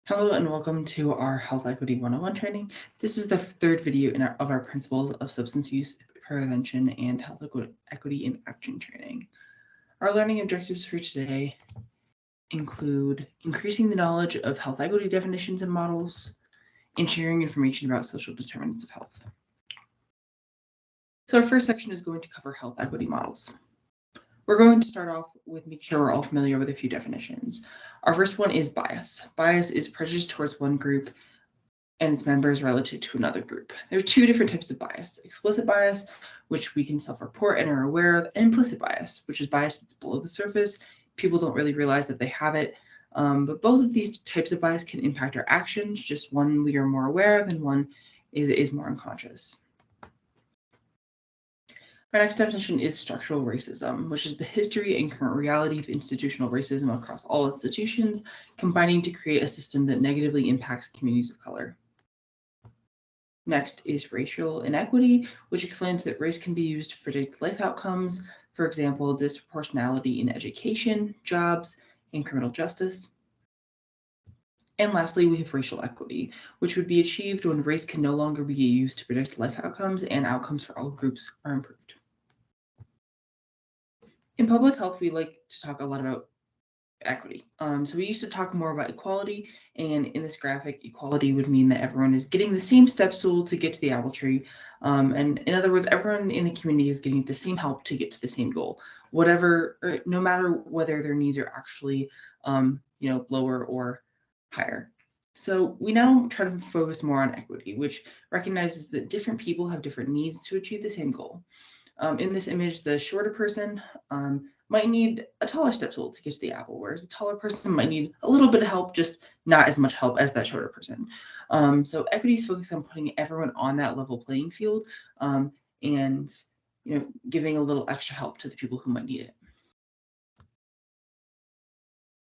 Hello and welcome to our Health Equity 101 training. This is the third video of our Principles of Substance Use Prevention and Health Equity in Action training. Our learning objectives for today include increasing the knowledge of health equity definitions and models, and sharing information about social determinants of health. So our first section is going to cover health equity models. We're going to start off with making sure we're all familiar with a few definitions. Our first one is bias. Bias is prejudice towards one group and its members relative to another group. There are two different types of bias: explicit bias, which we can self-report and are aware of, and implicit bias, which is bias that's below the surface. People don't really realize that they have it. But both of these types of bias can impact our actions. Just one we are more aware of and one is more unconscious. Our next definition is structural racism, which is the history and current reality of institutional racism across all institutions, combining to create a system that negatively impacts communities of color. Next is racial inequity, which explains that race can be used to predict life outcomes, for example, disproportionality in education, jobs, and criminal justice. And lastly, we have racial equity, which would be achieved when race can no longer be used to predict life outcomes and outcomes for all groups are improved. In public health, we like to talk a lot about equity. So we used to talk more about equality, and in this graphic, equality would mean that everyone is getting the same step stool to get to the apple tree. And in other words, everyone in the community is getting the same help to get to the same goal, no matter whether their needs are actually, lower or higher. So we now try to focus more on equity, which recognizes that different people have different needs to achieve the same goal. In this image, the shorter person might need a taller step stool to get to the apple, whereas the taller person might need a little bit of help, just not as much help as that shorter person. So equity is focused on putting everyone on that level playing field, and giving a little extra help to the people who might need it.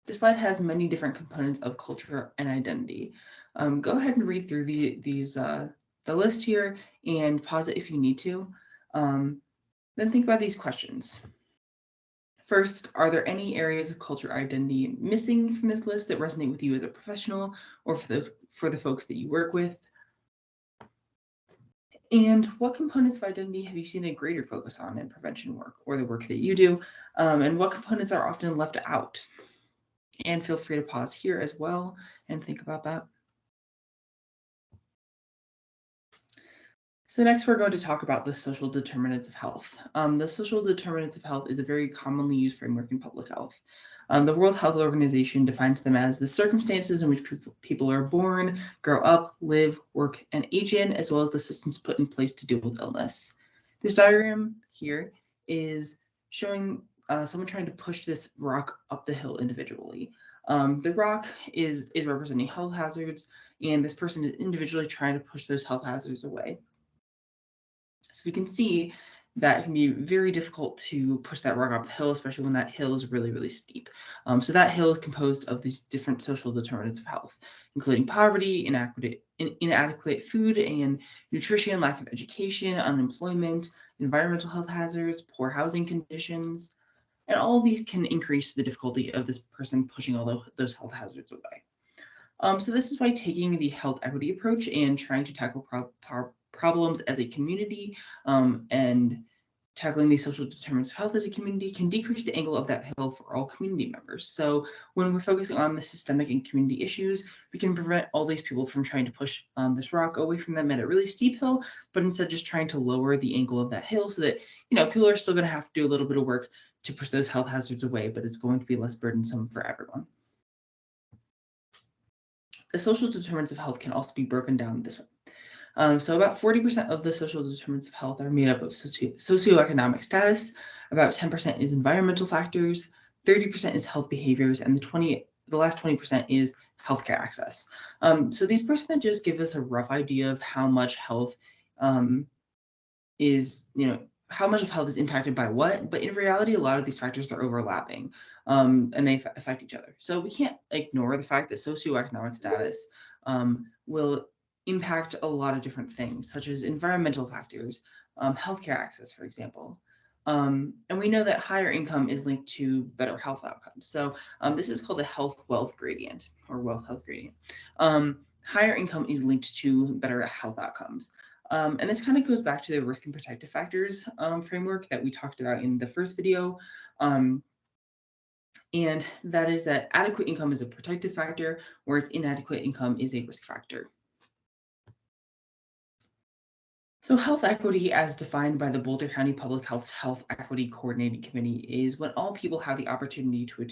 This slide has many different components of culture and identity. Go ahead and read through the list here and pause it if you need to. Then think about these questions. First, are there any areas of culture identity missing from this list that resonate with you as a professional or for the folks that you work with? And what components of identity have you seen a greater focus on in prevention work or the work that you do? And what components are often left out? And feel free to pause here as well and think about that. So next we're going to talk about the social determinants of health. The social determinants of health is a very commonly used framework in public health. The World Health Organization defines them as the circumstances in which people are born, grow up, live, work, and age in, as well as the systems put in place to deal with illness. This diagram here is showing someone trying to push this rock up the hill individually. The rock is representing health hazards, and this person is individually trying to push those health hazards away. So we can see that it can be very difficult to push that rock up the hill, especially when that hill is really, really steep. So that hill is composed of these different social determinants of health, including poverty, inadequate food and nutrition, lack of education, unemployment, environmental health hazards, poor housing conditions, and all of these can increase the difficulty of this person pushing all those health hazards away. So this is why taking the health equity approach and trying to tackle problems as a community and tackling these social determinants of health as a community can decrease the angle of that hill for all community members. So when we're focusing on the systemic and community issues, we can prevent all these people from trying to push this rock away from them at a really steep hill, but instead just trying to lower the angle of that hill so that, people are still going to have to do a little bit of work to push those health hazards away, but it's going to be less burdensome for everyone. The social determinants of health can also be broken down this way. So about 40% of the social determinants of health are made up of socioeconomic status, about 10% is environmental factors, 30% is health behaviors, and the last 20% is healthcare access. So these percentages give us a rough idea of how much health how much of health is impacted by what, but in reality, a lot of these factors are overlapping, and they affect each other. So we can't ignore the fact that socioeconomic status will impact a lot of different things, such as environmental factors, healthcare access, for example. And we know that higher income is linked to better health outcomes. So this is called the health-wealth gradient or wealth-health gradient. Higher income is linked to better health outcomes. And this kind of goes back to the risk and protective factors framework that we talked about in the first video. And that is that adequate income is a protective factor, whereas inadequate income is a risk factor. So health equity, as defined by the Boulder County Public Health's Health Equity Coordinating Committee, is when all people have the opportunity to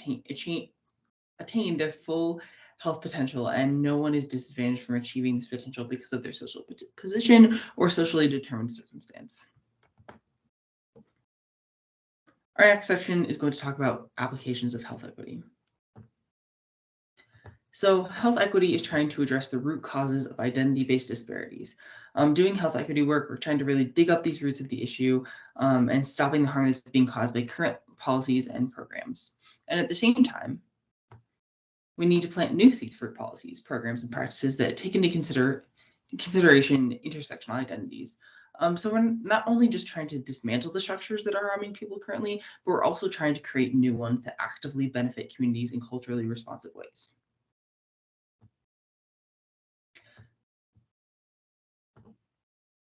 attain their full health potential, and no one is disadvantaged from achieving this potential because of their social position or socially determined circumstance. Our next section is going to talk about applications of health equity. So health equity is trying to address the root causes of identity-based disparities. Doing health equity work, we're trying to really dig up these roots of the issue and stopping the harm that's being caused by current policies and programs. And at the same time, we need to plant new seeds for policies, programs, and practices that take into consideration intersectional identities. So we're not only just trying to dismantle the structures that are harming people currently, but we're also trying to create new ones that actively benefit communities in culturally responsive ways.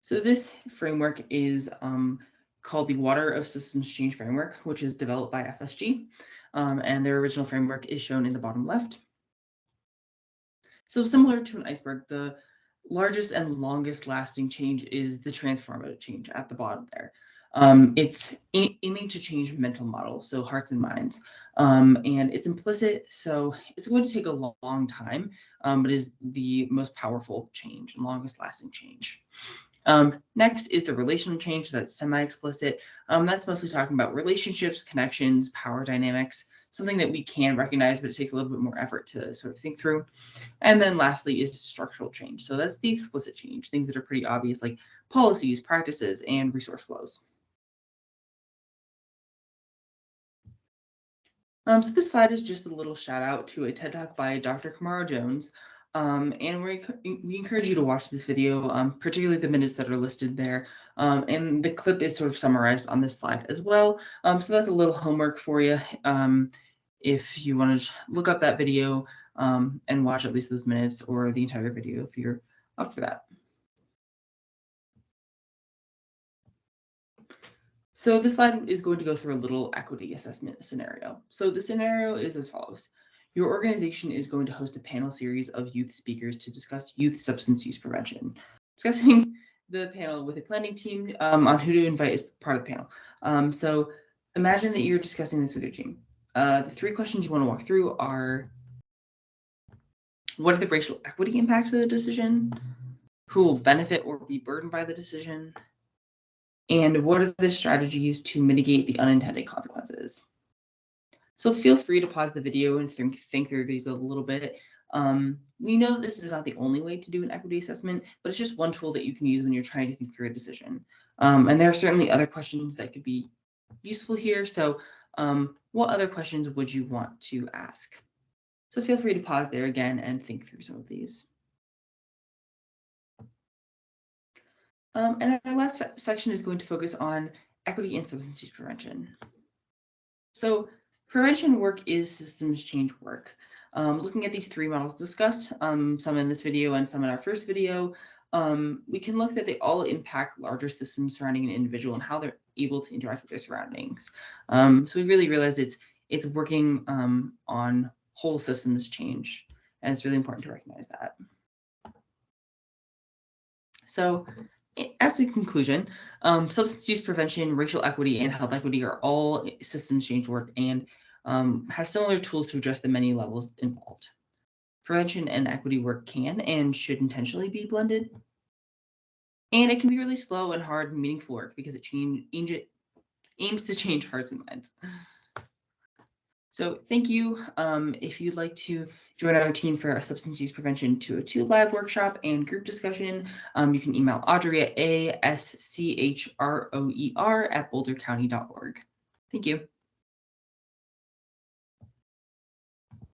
So this framework is called the Water of Systems Change Framework, which is developed by FSG, and their original framework is shown in the bottom left. So similar to an iceberg, the largest and longest lasting change is the transformative change at the bottom there. It's aiming to change mental models, so hearts and minds, and it's implicit, so it's going to take a long time, but is the most powerful change and longest lasting change. Next is the relational change that's semi-explicit. That's mostly talking about relationships, connections, power dynamics, something that we can recognize, but it takes a little bit more effort to sort of think through. And then lastly is structural change. So that's the explicit change, things that are pretty obvious like policies, practices, and resource flows. So this slide is just a little shout out to a TED Talk by Dr. Kamara Jones. And we encourage you to watch this video, particularly the minutes that are listed there. And the clip is sort of summarized on this slide as well. So that's a little homework for you if you want to look up that video and watch at least those minutes or the entire video if you're up for that. So this slide is going to go through a little equity assessment scenario. So the scenario is as follows. Your organization is going to host a panel series of youth speakers to discuss youth substance use prevention. Discussing the panel with a planning team on who to invite as part of the panel. So imagine that you're discussing this with your team. The three questions you want to walk through are, what are the racial equity impacts of the decision? Who will benefit or be burdened by the decision? And what are the strategies to mitigate the unintended consequences? So feel free to pause the video and think through these a little bit. We know that this is not the only way to do an equity assessment, but it's just one tool that you can use when you're trying to think through a decision. And there are certainly other questions that could be useful here. So what other questions would you want to ask? So feel free to pause there again and think through some of these. And our last section is going to focus on equity and substance use prevention. So prevention work is systems change work. Looking at these three models discussed, some in this video and some in our first video, we can look that they all impact larger systems surrounding an individual and how they're able to interact with their surroundings. So we really realize it's working on whole systems change, and it's really important to recognize that. So as a conclusion, substance use prevention, racial equity, and health equity are all systems change work and have similar tools to address the many levels involved. Prevention and equity work can and should intentionally be blended. And it can be really slow and hard and meaningful work because it aims to change hearts and minds. So thank you. If you'd like to join our team for a Substance Use Prevention 202 live workshop and group discussion, you can email Audrey at aschroer@bouldercounty.org. Thank you.